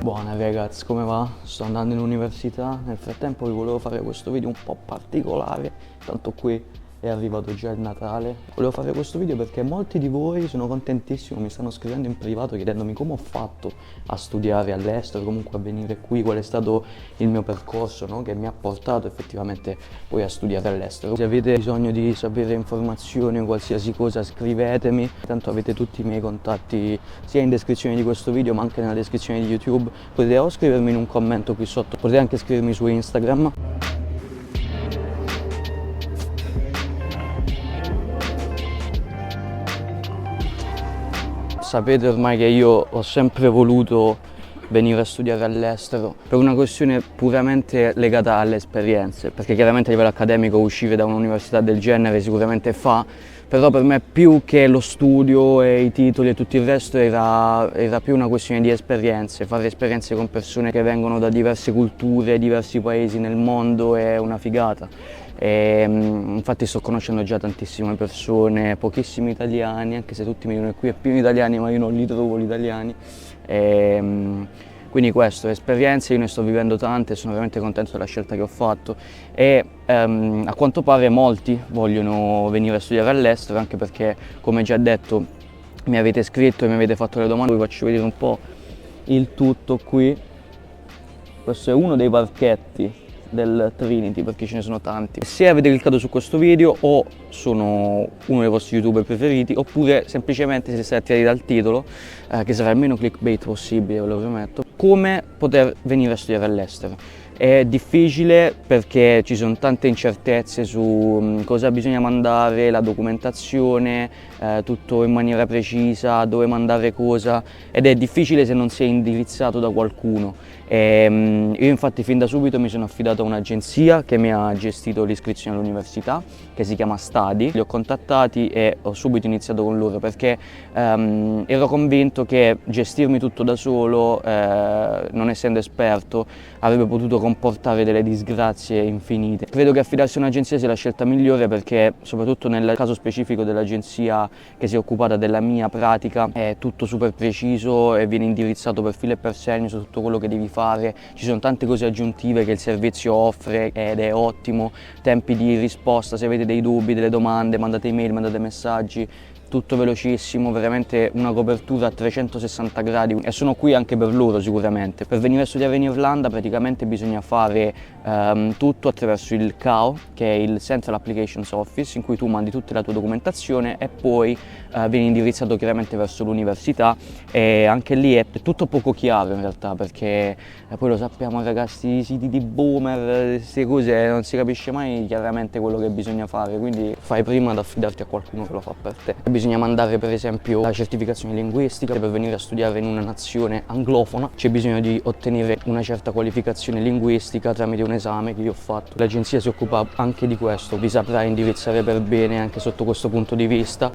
Buona ragazzi, come va? Sto andando in università, nel frattempo vi volevo fare questo video un po' particolare, tanto qui è arrivato già il Natale. Volevo fare questo video perché molti di voi, sono contentissimo, mi stanno scrivendo in privato chiedendomi come ho fatto a studiare all'estero, comunque a venire qui, qual è stato il mio percorso, no? Che mi ha portato effettivamente poi a studiare all'estero. Se avete bisogno di sapere informazioni o qualsiasi cosa scrivetemi, tanto avete tutti i miei contatti sia in descrizione di questo video ma anche nella descrizione di YouTube. Potete o scrivermi in un commento qui sotto, potete anche scrivermi su Instagram. Sapete ormai che io ho sempre voluto venire a studiare all'estero per una questione puramente legata alle esperienze, perché chiaramente a livello accademico uscire da un'università del genere sicuramente però per me più che lo studio e i titoli e tutto il resto era più una questione di esperienze, fare esperienze con persone che vengono da diverse culture, diversi paesi nel mondo è una figata. Infatti sto conoscendo già tantissime persone, pochissimi italiani, anche se tutti mi dicono che qui è pieno di italiani ma io non li trovo gli italiani. Quindi questo, esperienze, io ne sto vivendo tante e sono veramente contento della scelta che ho fatto e a quanto pare molti vogliono venire a studiare all'estero, anche perché come già detto mi avete scritto e mi avete fatto le domande. Vi faccio vedere un po' il tutto qui. Questo è uno dei parchetti del Trinity, perché ce ne sono tanti. Se avete cliccato su questo video o sono uno dei vostri youtuber preferiti, oppure semplicemente siete stati attirati dal titolo, che sarà il meno clickbait possibile, ve lo prometto. Come poter venire a studiare all'estero? È difficile perché ci sono tante incertezze su cosa bisogna mandare, la documentazione, tutto in maniera precisa, dove mandare cosa, ed è difficile se non si è indirizzato da qualcuno. Io infatti fin da subito mi sono affidato a un'agenzia che mi ha gestito l'iscrizione all'università, che si chiama Study. Li ho contattati e ho subito iniziato con loro perché ero convinto che gestirmi tutto da solo, non essendo esperto, avrebbe potuto comportare delle disgrazie infinite. Credo che affidarsi a un'agenzia sia la scelta migliore perché, soprattutto nel caso specifico dell'agenzia che si è occupata della mia pratica, è tutto super preciso e viene indirizzato per filo e per segno su tutto quello che devi fare. Ci sono tante cose aggiuntive che il servizio offre ed è ottimo, tempi di risposta, se avete dei dubbi, delle domande, mandate email, mandate messaggi, tutto velocissimo, veramente una copertura a 360 gradi e sono qui anche per loro sicuramente. Per venire a studiare in Irlanda praticamente bisogna fare tutto attraverso il CAO, che è il Central Applications Office, in cui tu mandi tutta la tua documentazione e poi vieni indirizzato chiaramente verso l'università, e anche lì è tutto poco chiaro in realtà, perché poi lo sappiamo ragazzi, i siti di boomer, queste cose, non si capisce mai chiaramente quello che bisogna fare, quindi fai prima ad affidarti a qualcuno che lo fa per te. Bisogna mandare per esempio la certificazione linguistica. Per venire a studiare in una nazione anglofona c'è bisogno di ottenere una certa qualificazione linguistica tramite un esame che io ho fatto. L'agenzia si occupa anche di questo, vi saprà indirizzare per bene anche sotto questo punto di vista.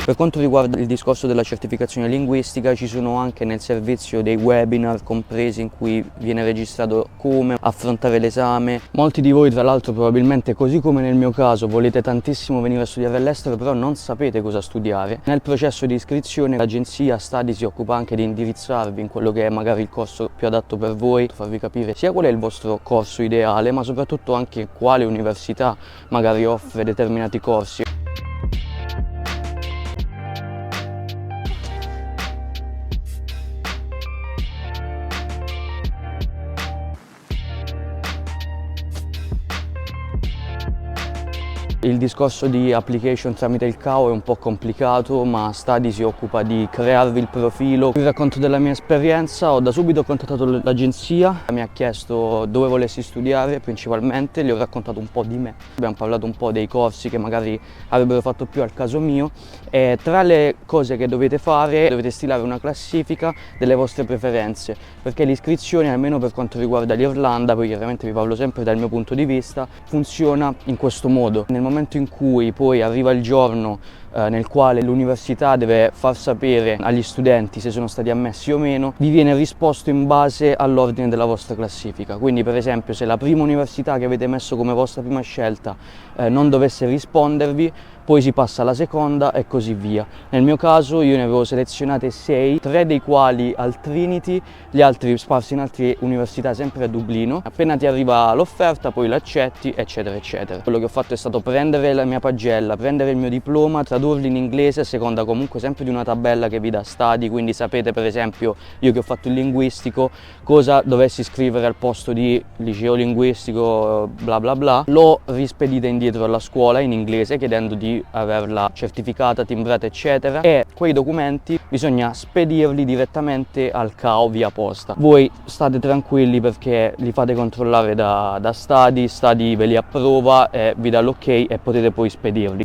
Per quanto riguarda il discorso della certificazione linguistica, ci sono anche nel servizio dei webinar compresi in cui viene registrato come affrontare l'esame. Molti di voi tra l'altro probabilmente, così come nel mio caso, volete tantissimo venire a studiare all'estero però non sapete cosa studiare. Nel processo di iscrizione l'agenzia Study si occupa anche di indirizzarvi in quello che è magari il corso più adatto per voi, farvi capire sia qual è il vostro corso ideale ma soprattutto anche quale università magari offre determinati corsi. Il discorso di application tramite il CAO è un po' complicato, ma Study si occupa di crearvi il profilo. Vi racconto della mia esperienza. Ho da subito contattato l'agenzia, mi ha chiesto dove volessi studiare principalmente, gli ho raccontato un po' di me, abbiamo parlato un po' dei corsi che magari avrebbero fatto più al caso mio, e tra le cose che dovete fare dovete stilare una classifica delle vostre preferenze, perché l'iscrizione, almeno per quanto riguarda l'Irlanda, poi chiaramente vi parlo sempre dal mio punto di vista, funziona in questo modo. Nel momento in cui poi arriva il giorno nel quale l'università deve far sapere agli studenti se sono stati ammessi o meno, vi viene risposto in base all'ordine della vostra classifica. Quindi per esempio se la prima università che avete messo come vostra prima scelta non dovesse rispondervi, poi si passa alla seconda e così via. Nel mio caso io ne avevo selezionate 6, 3 dei quali al Trinity, gli altri sparsi in altre università sempre a Dublino. Appena ti arriva l'offerta poi l'accetti, eccetera eccetera. Quello che ho fatto è stato prendere la mia pagella, prendere il mio diploma, tradurli in inglese a seconda comunque sempre di una tabella che vi dà Stadi, quindi sapete per esempio io che ho fatto il linguistico cosa dovessi scrivere al posto di liceo linguistico bla bla bla. L'ho rispedita indietro alla scuola in inglese chiedendo di averla certificata, timbrata eccetera, e quei documenti bisogna spedirli direttamente al CAO via posta. Voi state tranquilli perché li fate controllare da Stadi ve li approva e vi dà l'ok e potete poi spedirli.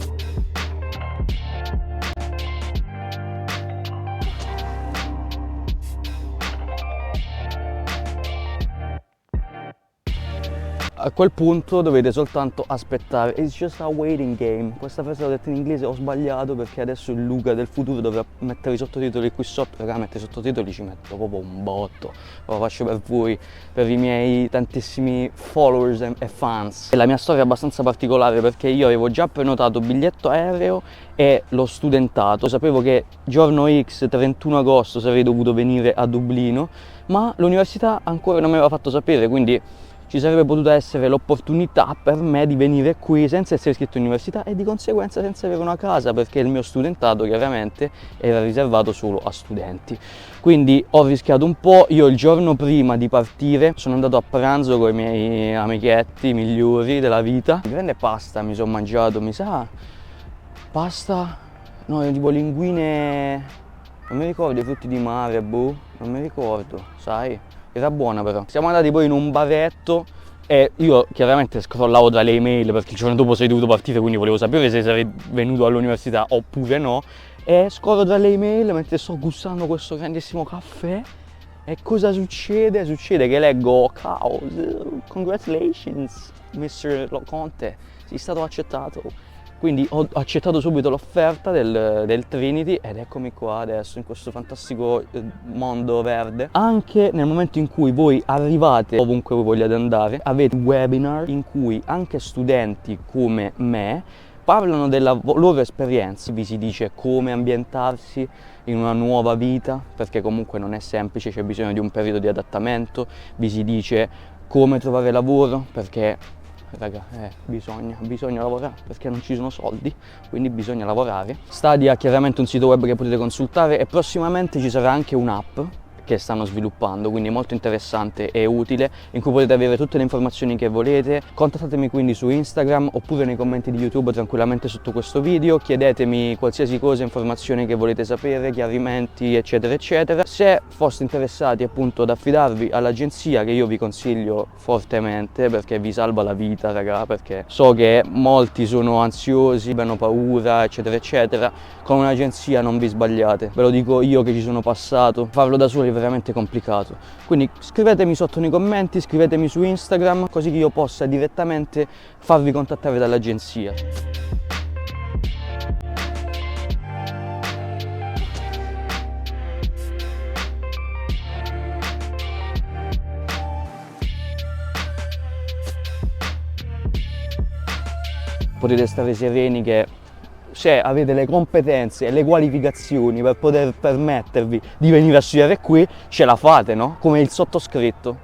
A quel punto dovete soltanto aspettare. It's just a waiting game. Questa frase l'ho detta in inglese, ho sbagliato perché adesso il Luca del futuro dovrà mettere i sottotitoli qui sotto. Raga, mettere i sottotitoli ci metto proprio un botto. Lo faccio per voi, per i miei tantissimi followers e fans. E la mia storia è abbastanza particolare perché io avevo già prenotato biglietto aereo e l'ho studentato. Sapevo che giorno X, 31 agosto, sarei dovuto venire a Dublino, ma l'università ancora non mi aveva fatto sapere, quindi ci sarebbe potuta essere l'opportunità per me di venire qui senza essere iscritto all'università e di conseguenza senza avere una casa, perché il mio studentato chiaramente era riservato solo a studenti. Quindi ho rischiato un po'. Io il giorno prima di partire sono andato a pranzo con i miei amichetti migliori della vita. Grande pasta mi sono mangiato, mi sa, pasta, no, tipo linguine, non mi ricordo, i frutti di mare, boh, non mi ricordo, sai? Era buona però. Siamo andati poi in un baretto e io chiaramente scrollavo tra le email perché il giorno dopo sei dovuto partire, quindi volevo sapere se sarei venuto all'università oppure no. E scorro tra le email mentre sto gustando questo grandissimo caffè. E cosa succede? Succede che leggo, congratulations Mr. Conte, sei stato accettato. Quindi ho accettato subito l'offerta del Trinity ed eccomi qua adesso in questo fantastico mondo verde. Anche nel momento in cui voi arrivate ovunque voi vogliate andare, avete webinar in cui anche studenti come me parlano della loro esperienza. Vi si dice come ambientarsi in una nuova vita, perché comunque non è semplice, c'è bisogno di un periodo di adattamento. Vi si dice come trovare lavoro, perché raga, bisogna lavorare perché non ci sono soldi, quindi bisogna lavorare. Stadi ha chiaramente un sito web che potete consultare e prossimamente ci sarà anche un'app che stanno sviluppando, quindi molto interessante e utile, in cui potete avere tutte le informazioni che volete. Contattatemi quindi su Instagram oppure nei commenti di YouTube tranquillamente sotto questo video, chiedetemi qualsiasi cosa, informazioni che volete sapere, chiarimenti eccetera eccetera. Se foste interessati appunto ad affidarvi all'agenzia, che io vi consiglio fortemente perché vi salva la vita raga, perché so che molti sono ansiosi, hanno paura eccetera eccetera, con un'agenzia non vi sbagliate, ve lo dico io che ci sono passato. Farlo da soli è veramente complicato, quindi scrivetemi sotto nei commenti, scrivetemi su Instagram così che io possa direttamente farvi contattare dall'agenzia. Potete stare sereni che se avete le competenze e le qualificazioni per poter permettervi di venire a studiare qui, ce la fate, no? Come il sottoscritto.